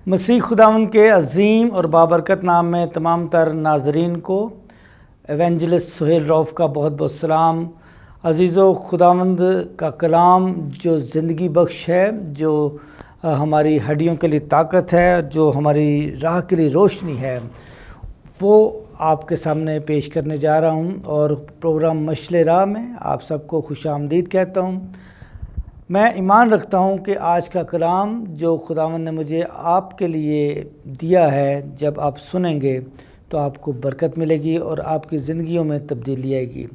مسیح خداوند کے عظیم اور بابرکت نام میں تمام تر ناظرین کو ایونجلسٹ سہیل روف کا بہت بہت سلام۔ عزیزو، خداوند کا کلام جو زندگی بخش ہے، جو ہماری ہڈیوں کے لیے طاقت ہے، جو ہماری راہ کے لیے روشنی ہے، وہ آپ کے سامنے پیش کرنے جا رہا ہوں، اور پروگرام مشعل راہ میں آپ سب کو خوش آمدید کہتا ہوں۔ میں ایمان رکھتا ہوں کہ آج کا کلام جو خداوند نے مجھے آپ کے لیے دیا ہے، جب آپ سنیں گے تو آپ کو برکت ملے گی اور آپ کی زندگیوں میں تبدیلی آئے گی۔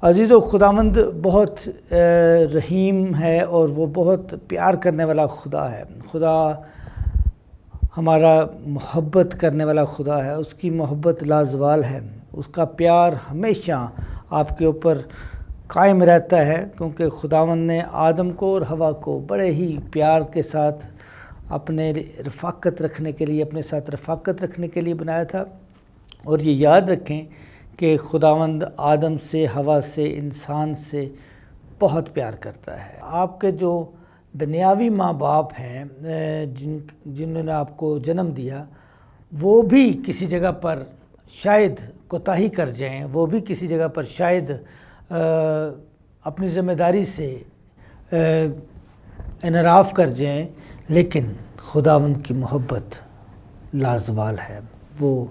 عزیزو، خداوند بہت رحیم ہے اور وہ بہت پیار کرنے والا خدا ہے۔ خدا ہمارا محبت کرنے والا خدا ہے، اس کی محبت لازوال ہے، اس کا پیار ہمیشہ آپ کے اوپر قائم رہتا ہے، کیونکہ خداوند نے آدم کو اور حوا کو بڑے ہی پیار کے ساتھ اپنے رفاقت رکھنے کے لیے، اپنے ساتھ رفاقت رکھنے کے لیے بنایا تھا۔ اور یہ یاد رکھیں کہ خداوند آدم سے، حوا سے، انسان سے بہت پیار کرتا ہے۔ آپ کے جو دنیاوی ماں باپ ہیں جنہوں نے آپ کو جنم دیا، وہ بھی کسی جگہ پر شاید کوتاہی کر جائیں، وہ بھی کسی جگہ پر شاید اپنی ذمہ داری سے انحراف کر جائیں، لیکن خداوند کی محبت لازوال ہے۔ وہ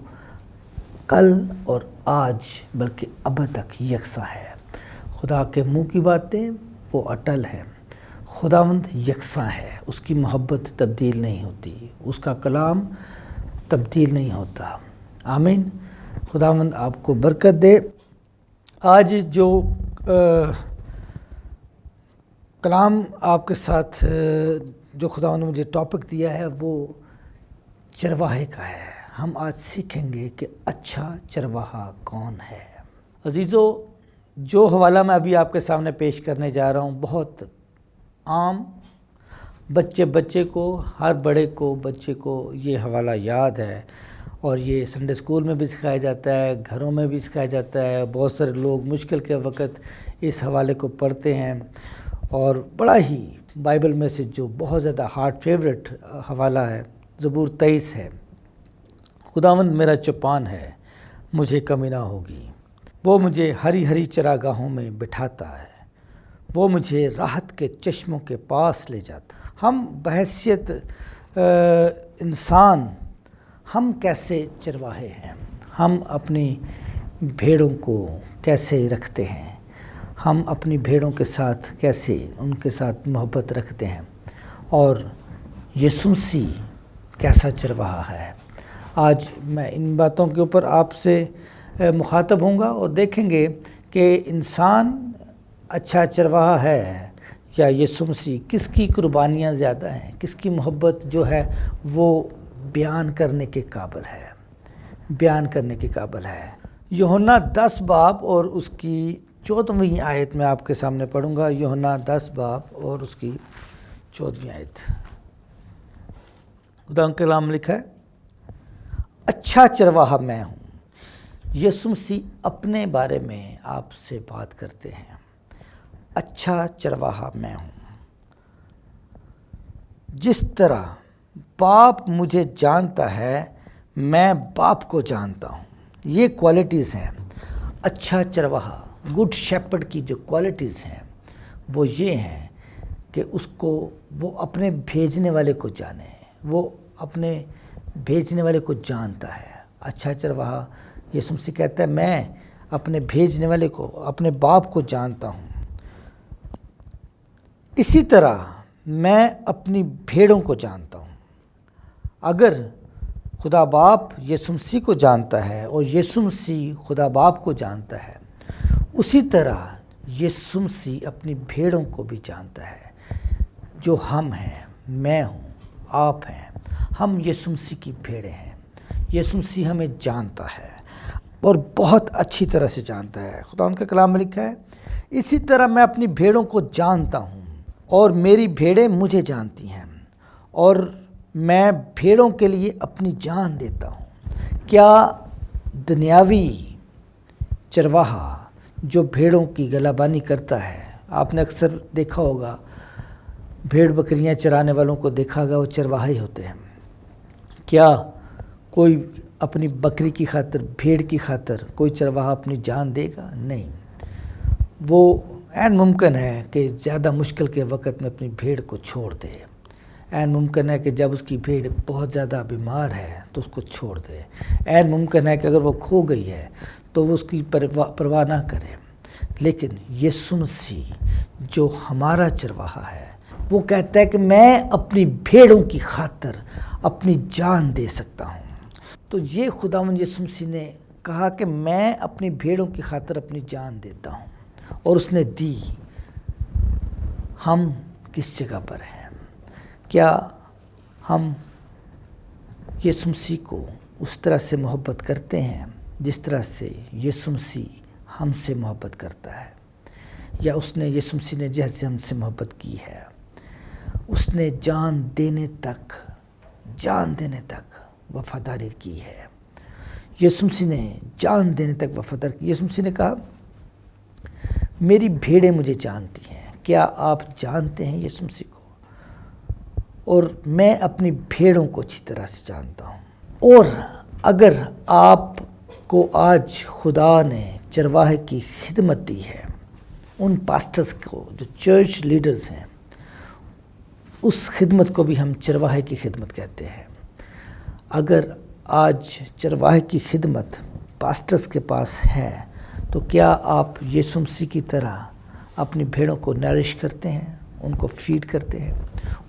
کل اور آج بلکہ ابد تک یکساں ہے۔ خدا کے منہ کی باتیں وہ اٹل ہیں۔ خداوند یکساں ہے، اس کی محبت تبدیل نہیں ہوتی، اس کا کلام تبدیل نہیں ہوتا۔ آمین۔ خداوند آپ کو برکت دے۔ آج جو کلام آپ کے ساتھ جو خداوند نے مجھے ٹاپک دیا ہے، وہ چرواہے کا ہے۔ ہم آج سیکھیں گے کہ اچھا چرواہا کون ہے۔ عزیزو، جو حوالہ میں ابھی آپ کے سامنے پیش کرنے جا رہا ہوں بہت عام، بچے کو، ہر بڑے کو، بچے کو یہ حوالہ یاد ہے، اور یہ سنڈے اسکول میں بھی سکھایا جاتا ہے، گھروں میں بھی سکھایا جاتا ہے۔ بہت سارے لوگ مشکل کے وقت اس حوالے کو پڑھتے ہیں، اور بڑا ہی بائبل میں سے جو بہت زیادہ ہارٹ فیوریٹ حوالہ ہے، زبور 23 ہے۔ خداوند میرا چوپان ہے، مجھے کمی نہ ہوگی، وہ مجھے ہری ہری چراگاہوں میں بٹھاتا ہے، وہ مجھے راحت کے چشموں کے پاس لے جاتا ہے۔ ہم بحیثیت انسان، ہم کیسے چرواہے ہیں؟ ہم اپنی بھیڑوں کو کیسے رکھتے ہیں؟ ہم اپنی بھیڑوں کے ساتھ کیسے ان کے ساتھ محبت رکھتے ہیں؟ اور یسوع مسیح کیسا چرواہا ہے؟ آج میں ان باتوں کے اوپر آپ سے مخاطب ہوں گا، اور دیکھیں گے کہ انسان اچھا چرواہا ہے یا یسوع مسیح، کس کی قربانیاں زیادہ ہیں، کس کی محبت جو ہے وہ بیان کرنے کے قابل ہے، بیان کرنے کے قابل ہے۔ یوحنا 10 باب اور اس کی 14ویں آیت میں آپ کے سامنے پڑھوں گا۔ یوحنا 10 باب اور اس کی 14ویں آیت۔ خدا کا کلام لکھا ہے، اچھا چرواہا میں ہوں۔ یسوع مسیح اپنے بارے میں آپ سے بات کرتے ہیں۔ اچھا چرواہا میں ہوں، جس طرح باپ مجھے جانتا ہے، میں باپ کو جانتا ہوں۔ یہ کوالٹیز ہیں اچھا چرواہا، گڈ شیپرڈ کی جو کوالٹیز ہیں وہ یہ ہیں کہ اس کو وہ اپنے بھیجنے والے کو جانے، وہ اپنے بھیجنے والے کو جانتا ہے۔ اچھا چرواہا یسوع مسیح کہتا ہے، میں اپنے بھیجنے والے کو، اپنے باپ کو جانتا ہوں، اسی طرح میں اپنی بھیڑوں کو جانتا ہوں۔ اگر خدا باپ یسوع مسیح کو جانتا ہے اور یسوع مسیح خدا باپ کو جانتا ہے، اسی طرح یسوع مسیح اپنی بھیڑوں کو بھی جانتا ہے، جو ہم ہیں، میں ہوں، آپ ہیں۔ ہم یسوع مسیح کی بھیڑیں ہیں۔ یسوع مسیح ہمیں جانتا ہے اور بہت اچھی طرح سے جانتا ہے۔ خدا ان کا کلام میں لکھا ہے، اسی طرح میں اپنی بھیڑوں کو جانتا ہوں اور میری بھیڑیں مجھے جانتی ہیں، اور میں بھیڑوں کے لیے اپنی جان دیتا ہوں۔ کیا دنیاوی چرواہا جو بھیڑوں کی گلابانی کرتا ہے، آپ نے اکثر دیکھا ہوگا، بھیڑ بکریاں چرانے والوں کو دیکھا گا، وہ چرواہے ہوتے ہیں۔ کیا کوئی اپنی بکری کی خاطر، بھیڑ کی خاطر کوئی چرواہا اپنی جان دے گا؟ نہیں۔ وہ عین ممکن ہے کہ زیادہ مشکل کے وقت میں اپنی بھیڑ کو چھوڑ دے، عین ممکن ہے کہ جب اس کی بھیڑ بہت زیادہ بیمار ہے تو اس کو چھوڑ دے، عین ممکن ہے کہ اگر وہ کھو گئی ہے تو وہ اس کی پرواہ نہ کرے۔ لیکن یسوع مسیح جو ہمارا چرواہا ہے، وہ کہتا ہے کہ میں اپنی بھیڑوں کی خاطر اپنی جان دے سکتا ہوں۔ تو یہ خداوند یسوع مسیح نے کہا کہ میں اپنی بھیڑوں کی خاطر اپنی جان دیتا ہوں، اور اس نے دی۔ ہم کس جگہ پر ہیں؟ کیا ہم یسوع مسیح کو اس طرح سے محبت کرتے ہیں جس طرح سے یسوع مسیح ہم سے محبت کرتا ہے؟ یا اس نے یسوع مسیح نے جیسے ہم سے محبت کی ہے، اس نے جان دینے تک وفاداری کی ہے۔ یسوع مسیح نے جان دینے تک وفاداری کی۔ یسوع مسیح نے کہا میری بھیڑیں مجھے جانتی ہیں۔ کیا آپ جانتے ہیں یسوع مسیح کو؟ اور میں اپنی بھیڑوں کو اچھی طرح سے جانتا ہوں۔ اور اگر آپ کو آج خدا نے چرواہے کی خدمت دی ہے، ان پاسٹرز کو جو چرچ لیڈرز ہیں، اس خدمت کو بھی ہم چرواہے کی خدمت کہتے ہیں۔ اگر آج چرواہے کی خدمت پاسٹرز کے پاس ہے تو کیا آپ یسوع مسیح کی طرح اپنی بھیڑوں کو نرش کرتے ہیں، ان کو فیڈ کرتے ہیں،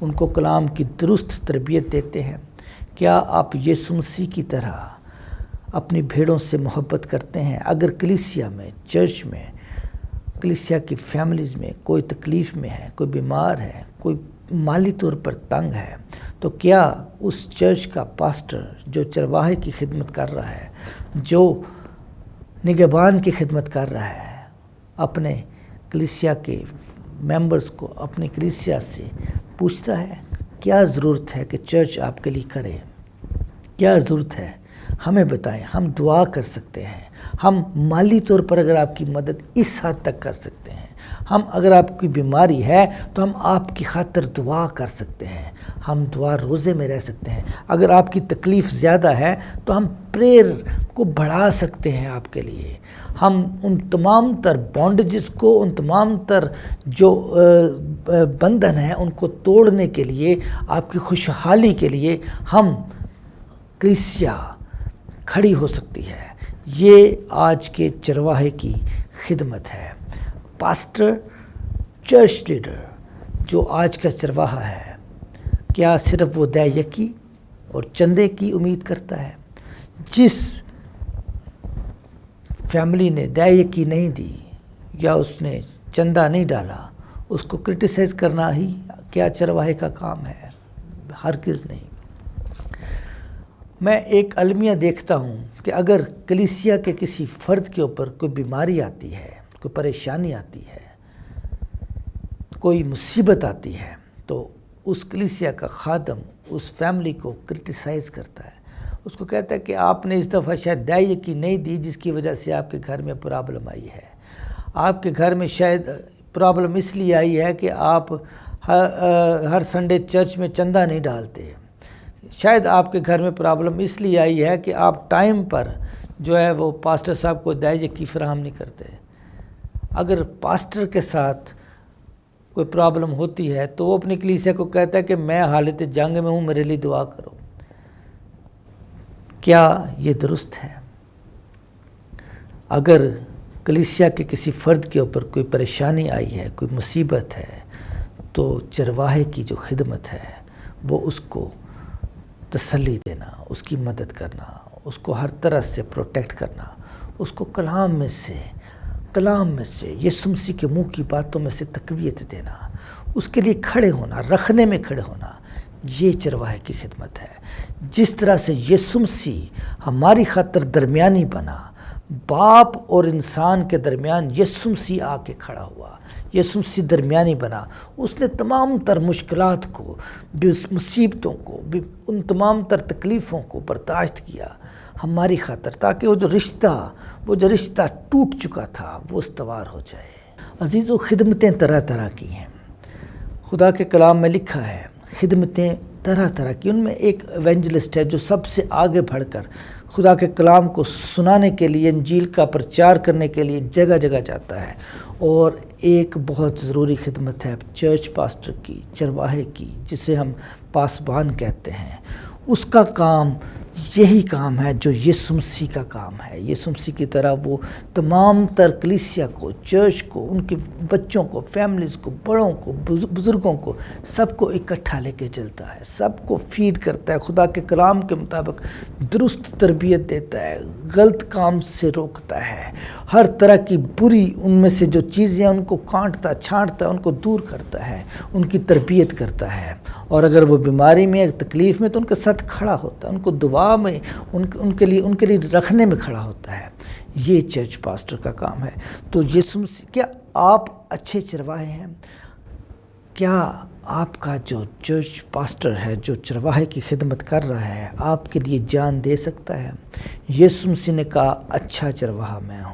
ان کو کلام کی درست تربیت دیتے ہیں؟ کیا آپ یسوع مسیح کی طرح اپنی بھیڑوں سے محبت کرتے ہیں؟ اگر کلیسیا میں، چرچ میں، کلیسیا کی فیملیز میں کوئی تکلیف میں ہے، کوئی بیمار ہے، کوئی مالی طور پر تنگ ہے، تو کیا اس چرچ کا پاسٹر جو چرواہے کی خدمت کر رہا ہے، جو نگہبان کی خدمت کر رہا ہے، اپنے کلیسیا کے ممبرز کو، اپنی کلیسیا سے پوچھتا ہے کیا ضرورت ہے کہ چرچ آپ کے لیے کرے؟ کیا ضرورت ہے؟ ہمیں بتائیں، ہم دعا کر سکتے ہیں۔ ہم مالی طور پر اگر آپ کی مدد اس حد تک کر سکتے ہیں، ہم اگر آپ کی بیماری ہے تو ہم آپ کی خاطر دعا کر سکتے ہیں، ہم دعا روزے میں رہ سکتے ہیں۔ اگر آپ کی تکلیف زیادہ ہے تو ہم پریئر کو بڑھا سکتے ہیں آپ کے لیے۔ ہم ان تمام تر بانڈیجز کو، ان تمام تر جو بندھن ہیں، ان کو توڑنے کے لیے، آپ کی خوشحالی کے لیے ہم کلیسیا کھڑی ہو سکتی ہے۔ یہ آج کے چرواہے کی خدمت ہے۔ پاسٹر، چرچ لیڈر جو آج کا چرواہا ہے، کیا صرف وہ دے یکی اور چندے کی امید کرتا ہے؟ جس فیملی نے دے یکی نہیں دی یا اس نے چندہ نہیں ڈالا، اس کو کرٹیسائز کرنا ہی کیا چرواہے کا کام ہے؟ ہرگز نہیں۔ میں ایک المیہ دیکھتا ہوں کہ اگر کلیسیا کے کسی فرد کے اوپر کوئی بیماری آتی ہے، کوئی پریشانی آتی ہے، کوئی مصیبت آتی ہے، تو اس کلیسیا کا خادم اس فیملی کو کرٹیسائز کرتا ہے، اس کو کہتا ہے کہ آپ نے اس دفعہ شاید دے یکی نہیں دی، جس کی وجہ سے آپ کے گھر میں پرابلم آئی ہے۔ آپ کے گھر میں شاید پرابلم اس لیے آئی ہے کہ آپ ہر سنڈے چرچ میں چندہ نہیں ڈالتے۔ شاید آپ کے گھر میں پرابلم اس لیے آئی ہے کہ آپ ٹائم پر جو ہے وہ پاسٹر صاحب کو دے یکی فراہم نہیں کرتے۔ اگر پاسٹر کے ساتھ کوئی پرابلم ہوتی ہے تو وہ اپنی کلیسیا کو کہتا ہے کہ میں حالت جنگ میں ہوں، میرے لیے دعا کرو۔ کیا یہ درست ہے؟ اگر کلیسیا کے کسی فرد کے اوپر کوئی پریشانی آئی ہے، کوئی مصیبت ہے، تو چرواہے کی جو خدمت ہے وہ اس کو تسلی دینا، اس کی مدد کرنا، اس کو ہر طرح سے پروٹیکٹ کرنا، اس کو کلام میں سے یسوع مسیح کے منہ کی باتوں میں سے تقویت دینا، اس کے لیے کھڑے ہونا، رکھنے میں کھڑے ہونا، یہ چرواہے کی خدمت ہے۔ جس طرح سے یسوع مسیح ہماری خاطر درمیانی بنا، باپ اور انسان کے درمیان یسوع مسیح آ کے کھڑا ہوا، یسوع مسیح درمیانی بنا، اس نے تمام تر مشکلات کو، مصیبتوں کو، ان تمام تر تکلیفوں کو برداشت کیا ہماری خاطر، تاکہ وہ جو رشتہ ٹوٹ چکا تھا وہ استوار ہو جائے۔ عزیزو، خدمتیں طرح طرح کی ہیں۔ خدا کے کلام میں لکھا ہے خدمتیں طرح طرح کی، ان میں ایک ایونجلسٹ ہے جو سب سے آگے بڑھ کر خدا کے کلام کو سنانے کے لیے، انجیل کا پرچار کرنے کے لیے جگہ جگہ جاتا ہے، اور ایک بہت ضروری خدمت ہے چرچ پاسٹر کی، چرواہے کی، جسے ہم پاسبان کہتے ہیں۔ اس کا کام یہی کام ہے جو یسوع مسیح کا کام ہے۔ یسوع مسیح کی طرح وہ تمام تر کلیسیا کو، چرچ کو، ان کے بچوں کو، فیملیز کو، بڑوں کو، بزرگوں کو، سب کو اکٹھا لے کے چلتا ہے، سب کو فیڈ کرتا ہے، خدا کے کلام کے مطابق درست تربیت دیتا ہے، غلط کام سے روکتا ہے، ہر طرح کی بری ان میں سے جو چیزیں ان کو کانٹتا چھانٹتا ہے، ان کو دور کرتا ہے، ان کی تربیت کرتا ہے، اور اگر وہ بیماری میں، تکلیف میں، تو ان کے ساتھ کھڑا ہوتا ہے، ان کو دعا میں، ان کے لیے رکھنے میں کھڑا ہوتا ہے۔ یہ چرچ پاسٹر کا کام ہے۔ تو یسوع مسیح، کیا آپ اچھے چرواہے ہیں؟ کیا آپ کا جو چرچ پاسٹر ہے، جو چرواہے کی خدمت کر رہا ہے، آپ کے لیے جان دے سکتا ہے؟ یسوع مسیح نے کہا اچھا چرواہا میں ہوں۔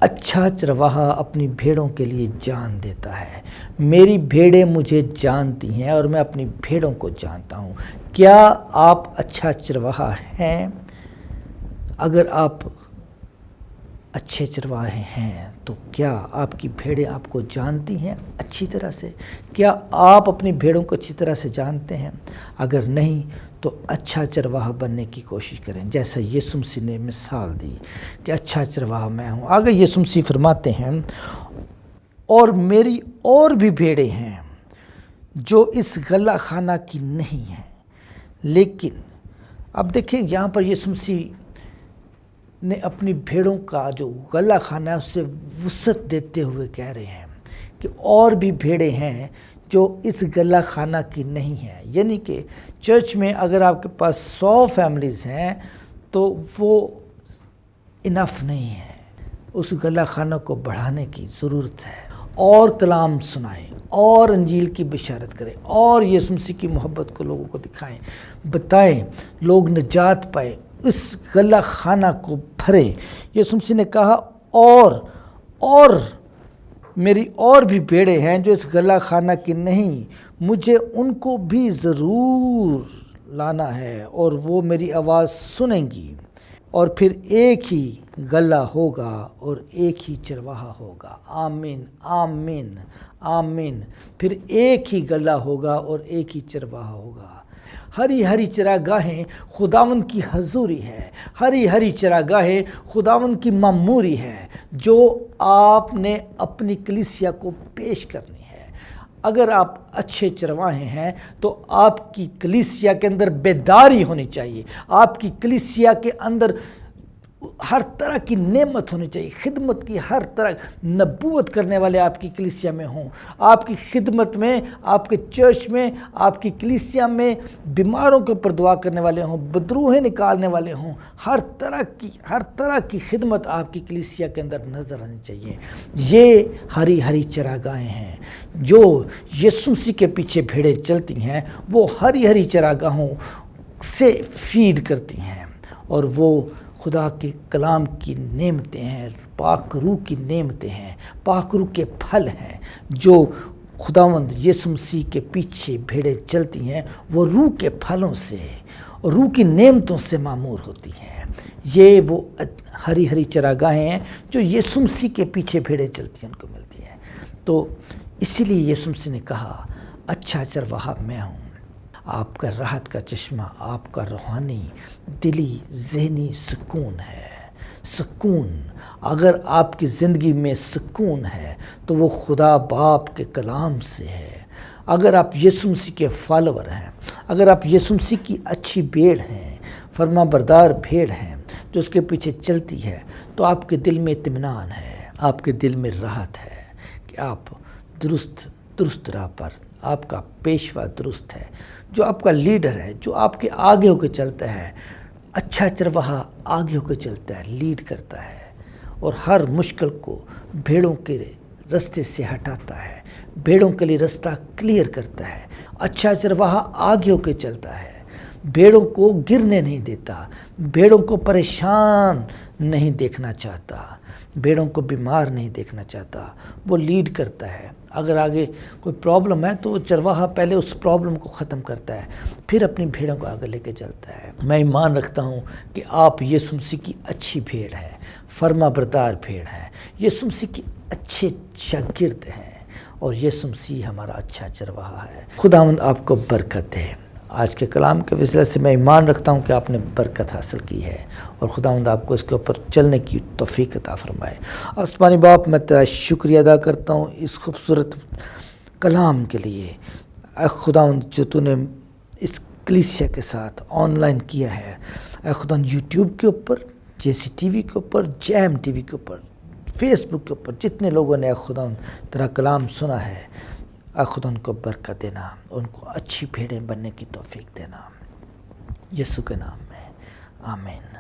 اچھا چرواہا اپنی بھیڑوں کے لیے جان دیتا ہے۔ میری بھیڑیں مجھے جانتی ہیں اور میں اپنی بھیڑوں کو جانتا ہوں۔ کیا آپ اچھا چرواہا ہیں؟ اگر آپ اچھے چرواہے ہیں تو کیا آپ کی بھیڑیں آپ کو جانتی ہیں اچھی طرح سے؟ کیا آپ اپنی بھیڑوں کو اچھی طرح سے جانتے ہیں؟ اگر نہیں تو اچھا چرواہا بننے کی کوشش کریں، جیسا یسوع مسیح نے مثال دی کہ اچھا چرواہا میں ہوں۔ آگے یسوع مسیح فرماتے ہیں، اور میری اور بھی بھیڑیں ہیں جو اس غلہ خانہ کی نہیں ہیں، لیکن اب دیکھیں یہاں پر یسوع مسیح نے اپنی بھیڑوں کا جو غلہ خانہ ہے اس سے وسعت دیتے ہوئے کہہ رہے ہیں کہ اور بھی بھیڑیں ہیں جو اس غلہ خانہ کی نہیں ہیں۔ یعنی کہ چرچ میں اگر آپ کے پاس 100 فیملیز ہیں تو وہ انف نہیں ہے، اس غلہ خانہ کو بڑھانے کی ضرورت ہے، اور کلام سنائیں، اور انجیل کی بشارت کریں، اور یسوع مسیح کی محبت کو لوگوں کو دکھائیں، بتائیں، لوگ نجات پائیں، اس غلہ خانہ کو بھریں۔ یسوع مسیح نے کہا اور میری اور بھی بھیڑیں ہیں جو اس غلہ خانہ کی نہیں، مجھے ان کو بھی ضرور لانا ہے، اور وہ میری آواز سنیں گی، اور پھر ایک ہی غلہ ہوگا اور ایک ہی چرواہا ہوگا۔ آمین آمین آمین۔ پھر ایک ہی غلہ ہوگا اور ایک ہی چرواہا ہوگا۔ ہری ہری چراگاہیں خداوند کی حضوری ہے، ہری ہری چراگاہیں خداوند کی معموری ہے جو آپ نے اپنی کلیسیا کو پیش کرنی ہے۔ اگر آپ اچھے چرواہے ہیں تو آپ کی کلیسیا کے اندر بیداری ہونی چاہیے، آپ کی کلیسیا کے اندر ہر طرح کی نعمت ہونی چاہیے، خدمت کی ہر طرح، نبوت کرنے والے آپ کی کلیسیا میں ہوں، آپ کی خدمت میں، آپ کے چرچ میں، آپ کی کلیسیا میں بیماروں کے اوپر دعا کرنے والے ہوں، بدروہیں نکالنے والے ہوں، ہر طرح کی خدمت آپ کی کلیسیا کے اندر نظر آنی چاہیے۔ یہ ہری ہری چراگاہیں ہیں۔ جو یسوع مسیح کے پیچھے بھیڑیں چلتی ہیں وہ ہری ہری چراگاہوں سے فیڈ کرتی ہیں، اور وہ خدا کے کلام کی نعمتیں ہیں، پاک روح کی نعمتیں ہیں، پاک روح کے پھل ہیں۔ جو خداوند یسوع مسیح کے پیچھے بھیڑیں چلتی ہیں وہ روح کے پھلوں سے اور روح کی نعمتوں سے معمور ہوتی ہیں۔ یہ وہ ہری ہری چراگاہیں ہیں جو یسوع مسیح کے پیچھے بھیڑیں چلتی ہیں، ان کو ملتی ہیں۔ تو اسی لیے یسوع مسیح نے کہا اچھا چرواہا میں ہوں۔ آپ کا راحت کا چشمہ آپ کا روحانی، دلی، ذہنی سکون ہے۔ سکون، اگر آپ کی زندگی میں سکون ہے تو وہ خدا باپ کے کلام سے ہے۔ اگر آپ یسوع مسیح کے فالوور ہیں، اگر آپ یسوع مسیح کی اچھی بھیڑ ہیں، فرما بردار بھیڑ ہیں جو اس کے پیچھے چلتی ہے، تو آپ کے دل میں اطمینان ہے، آپ کے دل میں راحت ہے کہ آپ درست راہ پر، آپ کا پیشوا درست ہے، جو آپ کا لیڈر ہے، جو آپ کے آگے ہو کے چلتا ہے۔ اچھا چرواہا آگے ہو کے چلتا ہے، لیڈ کرتا ہے، اور ہر مشکل کو بھیڑوں کے رستے سے ہٹاتا ہے، بھیڑوں کے لیے رستہ کلیئر کرتا ہے۔ اچھا چرواہا آگے ہو کے چلتا ہے، بھیڑوں کو گرنے نہیں دیتا، بھیڑوں کو پریشان نہیں دیکھنا چاہتا، بھیڑوں کو بیمار نہیں دیکھنا چاہتا، وہ لیڈ کرتا ہے۔ اگر آگے کوئی پرابلم ہے تو وہ چرواہا پہلے اس پرابلم کو ختم کرتا ہے، پھر اپنی بھیڑوں کو آگے لے کے چلتا ہے۔ میں ایمان رکھتا ہوں کہ آپ یسوع مسیح کی اچھی بھیڑ ہے، فرما بردار بھیڑ ہے، یسوع مسیح کی اچھے شاگرد ہیں، اور یسوع مسیح ہمارا اچھا چرواہا ہے۔ خداوند آپ کو برکت دے۔ آج کے کلام کے وسیلے سے میں ایمان رکھتا ہوں کہ آپ نے برکت حاصل کی ہے، اور خداوند آپ کو اس کے اوپر چلنے کی توفیق عطا فرمائے۔ آسمانی باپ، میں تیرا شکریہ ادا کرتا ہوں اس خوبصورت کلام کے لیے۔ اے خداوند، جو تو نے اس کلیسیا کے ساتھ آن لائن کیا ہے، اے خداوند، یوٹیوب کے اوپر، جیسی ٹی وی کے اوپر، جیم ٹی وی کے اوپر، فیس بک کے اوپر، جتنے لوگوں نے اے خداوند تیرا کلام سنا ہے، اے خدا ان کو برکت دینا، ان کو اچھی بھیڑیں بننے کی توفیق دینا، یسوع کے نام میں، آمین۔